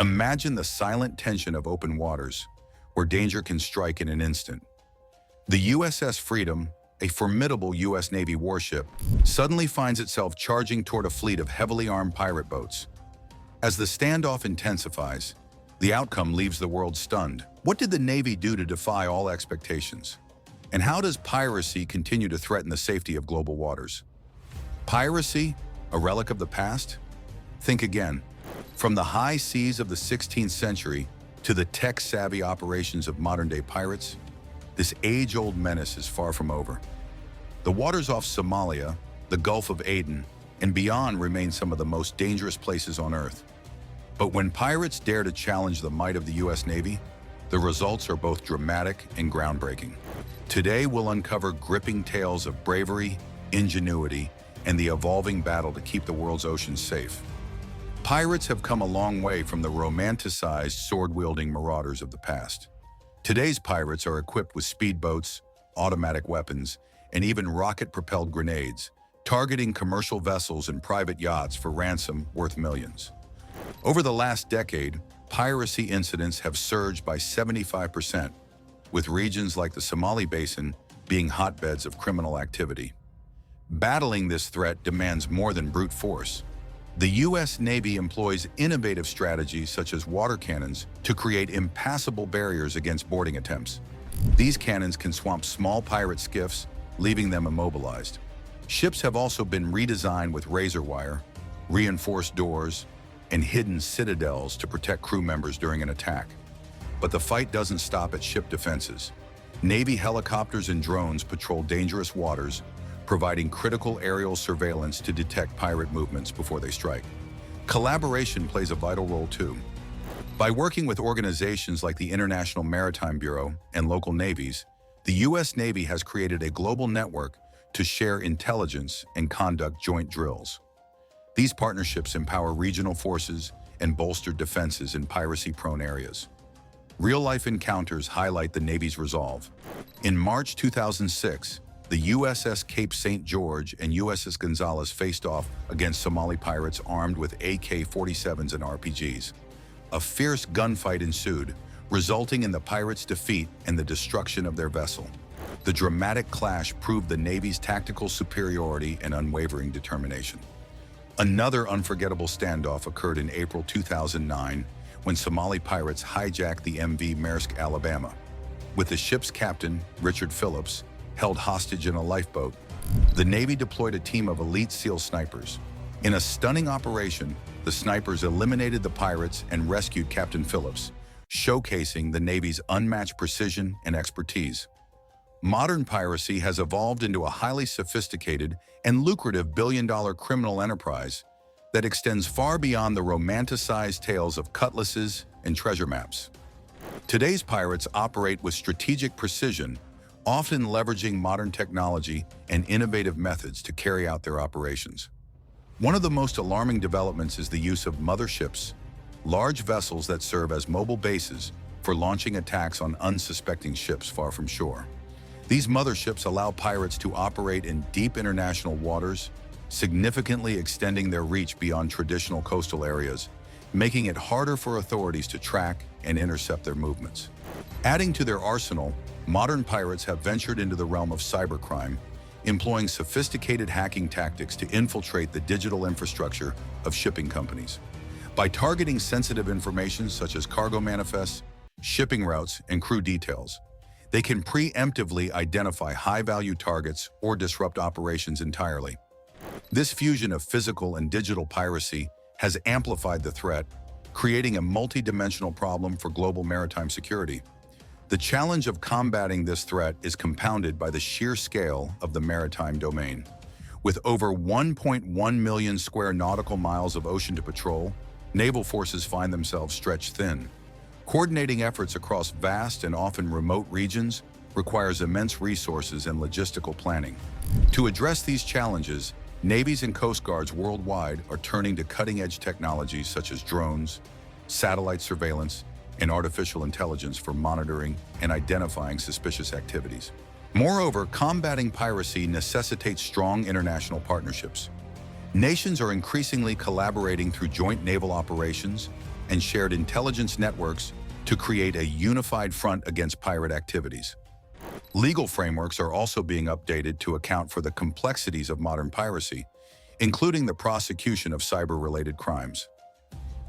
Imagine the silent tension of open waters, where danger can strike in an instant. The USS Freedom, a formidable U.S. Navy warship, suddenly finds itself charging toward a fleet of heavily armed pirate boats. As the standoff intensifies, the outcome leaves the world stunned. What did the Navy do to defy all expectations? And how does piracy continue to threaten the safety of global waters? Piracy, a relic of the past? Think again. From the high seas of the 16th century to the tech-savvy operations of modern-day pirates, this age-old menace is far from over. The waters off Somalia, the Gulf of Aden, and beyond remain some of the most dangerous places on Earth. But when pirates dare to challenge the might of the U.S. Navy, the results are both dramatic and groundbreaking. Today, we'll uncover gripping tales of bravery, ingenuity, and the evolving battle to keep the world's oceans safe. Pirates have come a long way from the romanticized, sword-wielding marauders of the past. Today's pirates are equipped with speedboats, automatic weapons, and even rocket-propelled grenades, targeting commercial vessels and private yachts for ransom worth millions. Over the last decade, piracy incidents have surged by 75%, with regions like the Somali Basin being hotbeds of criminal activity. Battling this threat demands more than brute force. The U.S. Navy employs innovative strategies such as water cannons to create impassable barriers against boarding attempts. These cannons can swamp small pirate skiffs, leaving them immobilized. Ships have also been redesigned with razor wire, reinforced doors, and hidden citadels to protect crew members during an attack. But the fight doesn't stop at ship defenses. Navy helicopters and drones patrol dangerous waters, providing critical aerial surveillance to detect pirate movements before they strike. Collaboration plays a vital role too. By working with organizations like the International Maritime Bureau and local navies, the U.S. Navy has created a global network to share intelligence and conduct joint drills. These partnerships empower regional forces and bolster defenses in piracy-prone areas. Real-life encounters highlight the Navy's resolve. In March 2006, the USS Cape St. George and USS Gonzales faced off against Somali pirates armed with AK-47s and RPGs. A fierce gunfight ensued, resulting in the pirates' defeat and the destruction of their vessel. The dramatic clash proved the Navy's tactical superiority and unwavering determination. Another unforgettable standoff occurred in April 2009 when Somali pirates hijacked the MV Maersk, Alabama. With the ship's captain, Richard Phillips, held hostage in a lifeboat, the Navy deployed a team of elite SEAL snipers. In a stunning operation, the snipers eliminated the pirates and rescued Captain Phillips, showcasing the Navy's unmatched precision and expertise. Modern piracy has evolved into a highly sophisticated and lucrative billion-dollar criminal enterprise that extends far beyond the romanticized tales of cutlasses and treasure maps. Today's pirates operate with strategic precision, often leveraging modern technology and innovative methods to carry out their operations. One of the most alarming developments is the use of motherships, large vessels that serve as mobile bases for launching attacks on unsuspecting ships far from shore. These motherships allow pirates to operate in deep international waters, significantly extending their reach beyond traditional coastal areas, making it harder for authorities to track and intercept their movements. Adding to their arsenal, modern pirates have ventured into the realm of cybercrime, employing sophisticated hacking tactics to infiltrate the digital infrastructure of shipping companies. By targeting sensitive information such as cargo manifests, shipping routes, and crew details, they can preemptively identify high-value targets or disrupt operations entirely. This fusion of physical and digital piracy has amplified the threat, creating a multi-dimensional problem for global maritime security. The challenge of combating this threat is compounded by the sheer scale of the maritime domain. With over 1.1 million square nautical miles of ocean to patrol, naval forces find themselves stretched thin. Coordinating efforts across vast and often remote regions requires immense resources and logistical planning. To address these challenges, navies and coast guards worldwide are turning to cutting-edge technologies such as drones, satellite surveillance, and artificial intelligence for monitoring and identifying suspicious activities. Moreover, combating piracy necessitates strong international partnerships. Nations are increasingly collaborating through joint naval operations and shared intelligence networks to create a unified front against pirate activities. Legal frameworks are also being updated to account for the complexities of modern piracy, including the prosecution of cyber-related crimes.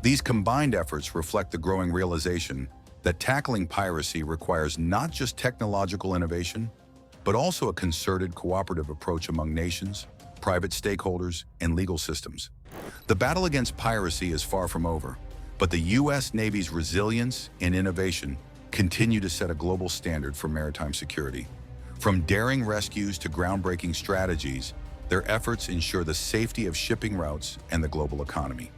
These combined efforts reflect the growing realization that tackling piracy requires not just technological innovation, but also a concerted, cooperative approach among nations, private stakeholders, and legal systems. The battle against piracy is far from over, but the U.S. Navy's resilience and innovation continue to set a global standard for maritime security. From daring rescues to groundbreaking strategies, their efforts ensure the safety of shipping routes and the global economy.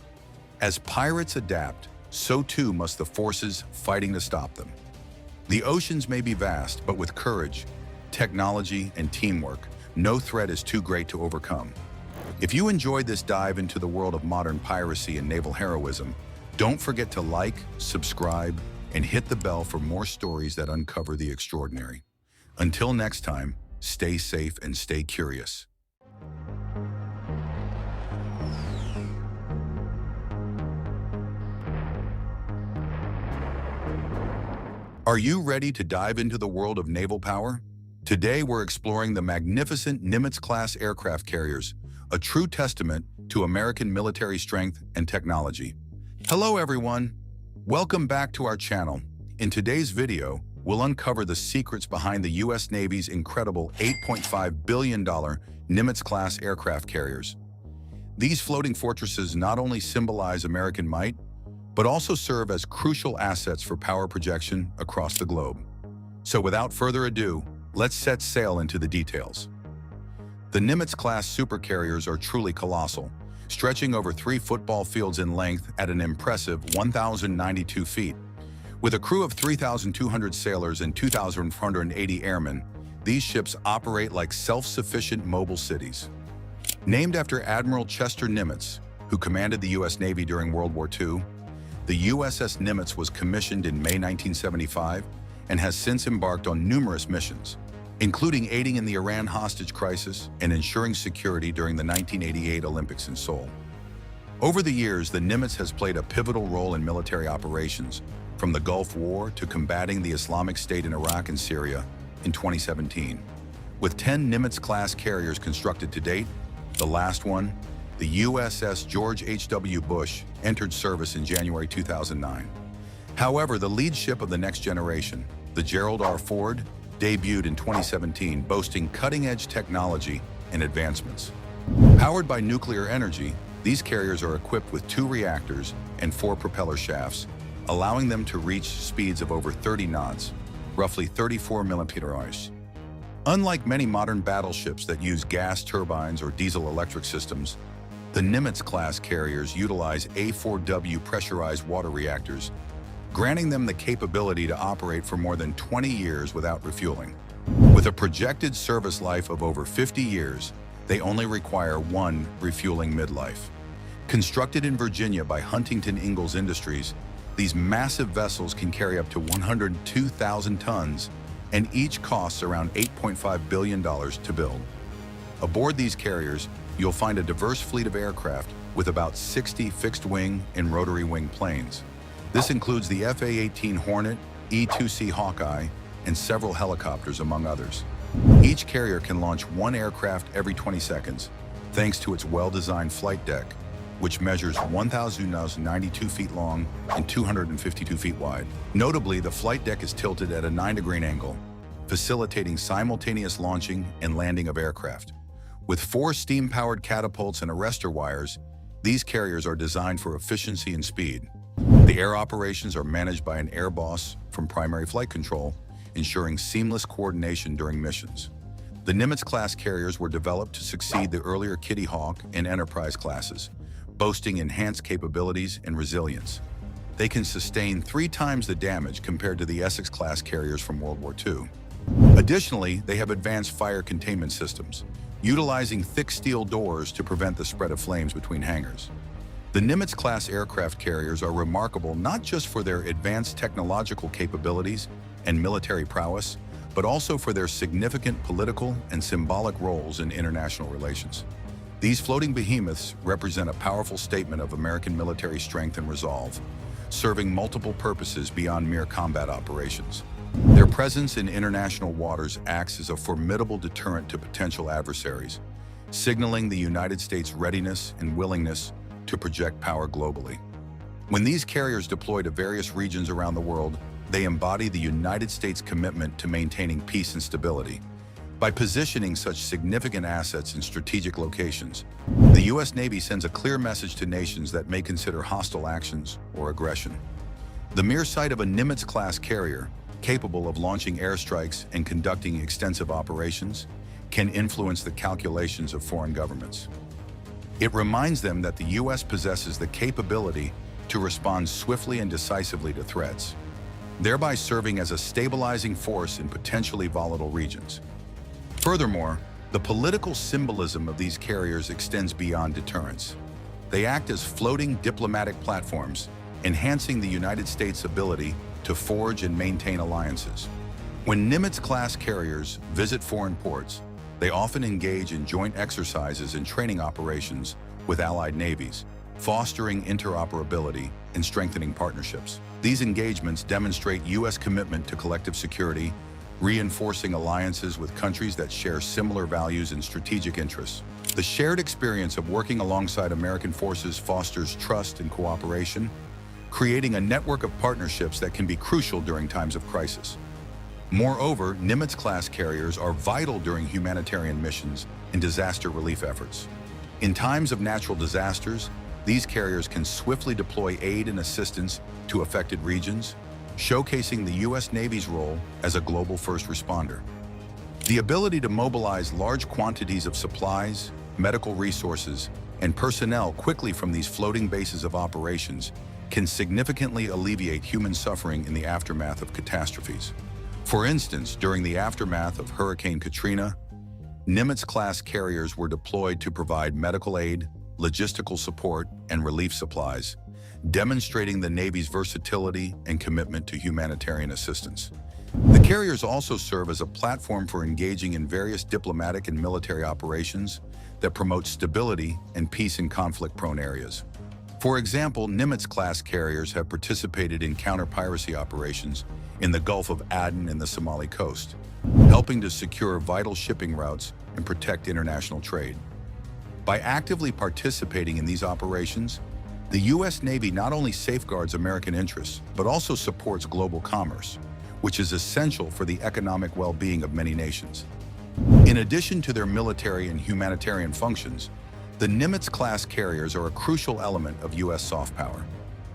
As pirates adapt, so too must the forces fighting to stop them. The oceans may be vast, but with courage, technology, and teamwork, no threat is too great to overcome. If you enjoyed this dive into the world of modern piracy and naval heroism, don't forget to like, subscribe, and hit the bell for more stories that uncover the extraordinary. Until next time, stay safe and stay curious. Are you ready to dive into the world of naval power? Today, we're exploring the magnificent Nimitz-class aircraft carriers, a true testament to American military strength and technology. Hello, everyone. Welcome back to our channel. In today's video, we'll uncover the secrets behind the U.S. Navy's incredible $8.5 billion Nimitz-class aircraft carriers. These floating fortresses not only symbolize American might, but also serve as crucial assets for power projection across the globe. So without further ado, let's set sail into the details. The Nimitz-class supercarriers are truly colossal, stretching over 3 football fields in length at an impressive 1,092 feet. With a crew of 3,200 sailors and 2,480 airmen, these ships operate like self-sufficient mobile cities. Named after Admiral Chester Nimitz, who commanded the U.S. Navy during World War II, the USS Nimitz was commissioned in May 1975 and has since embarked on numerous missions, including aiding in the Iran hostage crisis and ensuring security during the 1988 Olympics in Seoul. Over the years, the Nimitz has played a pivotal role in military operations, from the Gulf War to combating the Islamic State in Iraq and Syria in 2017. With 10 Nimitz-class carriers constructed to date, the last one, the USS George H.W. Bush, entered service in January 2009. However, the lead ship of the next generation, the Gerald R. Ford, debuted in 2017, boasting cutting-edge technology and advancements. Powered by nuclear energy, these carriers are equipped with 2 reactors and 4 propeller shafts, allowing them to reach speeds of over 30 knots, roughly 34 mph. Unlike many modern battleships that use gas turbines or diesel-electric systems, the Nimitz-class carriers utilize A4W pressurized water reactors, granting them the capability to operate for more than 20 years without refueling. With a projected service life of over 50 years, they only require 1 refueling midlife. Constructed in Virginia by Huntington Ingalls Industries, these massive vessels can carry up to 102,000 tons, and each costs around $8.5 billion to build. Aboard these carriers, you'll find a diverse fleet of aircraft with about 60 fixed-wing and rotary-wing planes. This includes the F/A-18 Hornet, E-2C Hawkeye, and several helicopters, among others. Each carrier can launch 1 aircraft every 20 seconds, thanks to its well-designed flight deck, which measures 1,092 feet long and 252 feet wide. Notably, the flight deck is tilted at a 90-degree angle, facilitating simultaneous launching and landing of aircraft. With 4 steam-powered catapults and arrestor wires, these carriers are designed for efficiency and speed. The air operations are managed by an air boss from primary flight control, ensuring seamless coordination during missions. The Nimitz-class carriers were developed to succeed the earlier Kitty Hawk and Enterprise classes, boasting enhanced capabilities and resilience. They can sustain 3 times the damage compared to the Essex-class carriers from World War II. Additionally, they have advanced fire containment systems, utilizing thick steel doors to prevent the spread of flames between hangars. The Nimitz-class aircraft carriers are remarkable not just for their advanced technological capabilities and military prowess, but also for their significant political and symbolic roles in international relations. These floating behemoths represent a powerful statement of American military strength and resolve, serving multiple purposes beyond mere combat operations. Their presence in international waters acts as a formidable deterrent to potential adversaries, signaling the United States' readiness and willingness to project power globally. When these carriers deploy to various regions around the world, they embody the United States' commitment to maintaining peace and stability. By positioning such significant assets in strategic locations, the U.S. Navy sends a clear message to nations that may consider hostile actions or aggression. The mere sight of a Nimitz-class carrier, capable of launching airstrikes and conducting extensive operations, can influence the calculations of foreign governments. It reminds them that the U.S. possesses the capability to respond swiftly and decisively to threats, thereby serving as a stabilizing force in potentially volatile regions. Furthermore, the political symbolism of these carriers extends beyond deterrence. They act as floating diplomatic platforms, enhancing the United States' ability to forge and maintain alliances. When Nimitz-class carriers visit foreign ports, they often engage in joint exercises and training operations with allied navies, fostering interoperability and strengthening partnerships. These engagements demonstrate U.S. commitment to collective security, reinforcing alliances with countries that share similar values and strategic interests. The shared experience of working alongside American forces fosters trust and cooperation, creating a network of partnerships that can be crucial during times of crisis. Moreover, Nimitz-class carriers are vital during humanitarian missions and disaster relief efforts. In times of natural disasters, these carriers can swiftly deploy aid and assistance to affected regions, showcasing the U.S. Navy's role as a global first responder. The ability to mobilize large quantities of supplies, medical resources, and personnel quickly from these floating bases of operations can significantly alleviate human suffering in the aftermath of catastrophes. For instance, during the aftermath of Hurricane Katrina, Nimitz-class carriers were deployed to provide medical aid, logistical support, and relief supplies, demonstrating the Navy's versatility and commitment to humanitarian assistance. The carriers also serve as a platform for engaging in various diplomatic and military operations that promote stability and peace in conflict-prone areas. For example, Nimitz-class carriers have participated in counter-piracy operations in the Gulf of Aden and the Somali coast, helping to secure vital shipping routes and protect international trade. By actively participating in these operations, the U.S. Navy not only safeguards American interests, but also supports global commerce, which is essential for the economic well-being of many nations. In addition to their military and humanitarian functions, the Nimitz-class carriers are a crucial element of U.S. soft power.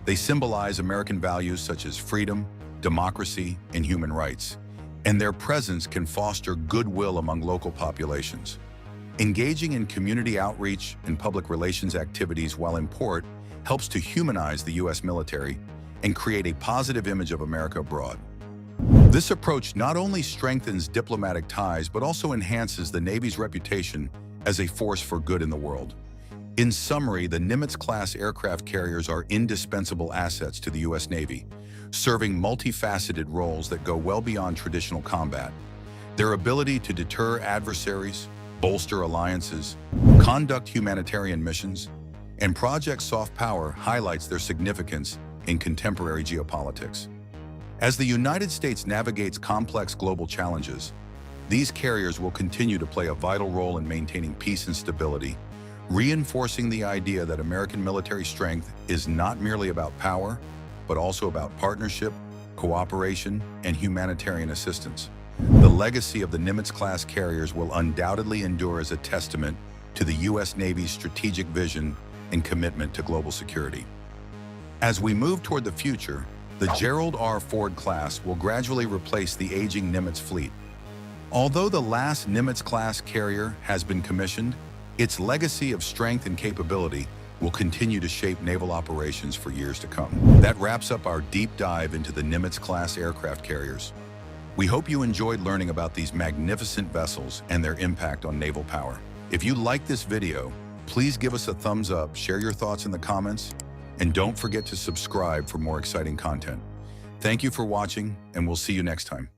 They symbolize American values such as freedom, democracy, and human rights, and their presence can foster goodwill among local populations. Engaging in community outreach and public relations activities while in port helps to humanize the U.S. military and create a positive image of America abroad. This approach not only strengthens diplomatic ties but also enhances the Navy's reputation as a force for good in the world. In summary, the Nimitz-class aircraft carriers are indispensable assets to the U.S. Navy, serving multifaceted roles that go well beyond traditional combat. Their ability to deter adversaries, bolster alliances, conduct humanitarian missions, and project soft power highlights their significance in contemporary geopolitics. As the United States navigates complex global challenges, these carriers will continue to play a vital role in maintaining peace and stability, reinforcing the idea that American military strength is not merely about power, but also about partnership, cooperation, and humanitarian assistance. The legacy of the Nimitz-class carriers will undoubtedly endure as a testament to the U.S. Navy's strategic vision and commitment to global security. As we move toward the future, the Gerald R. Ford class will gradually replace the aging Nimitz fleet. Although the last Nimitz-class carrier has been commissioned, its legacy of strength and capability will continue to shape naval operations for years to come. That wraps up our deep dive into the Nimitz-class aircraft carriers. We hope you enjoyed learning about these magnificent vessels and their impact on naval power. If you liked this video, please give us a thumbs up, share your thoughts in the comments, and don't forget to subscribe for more exciting content. Thank you for watching, and we'll see you next time.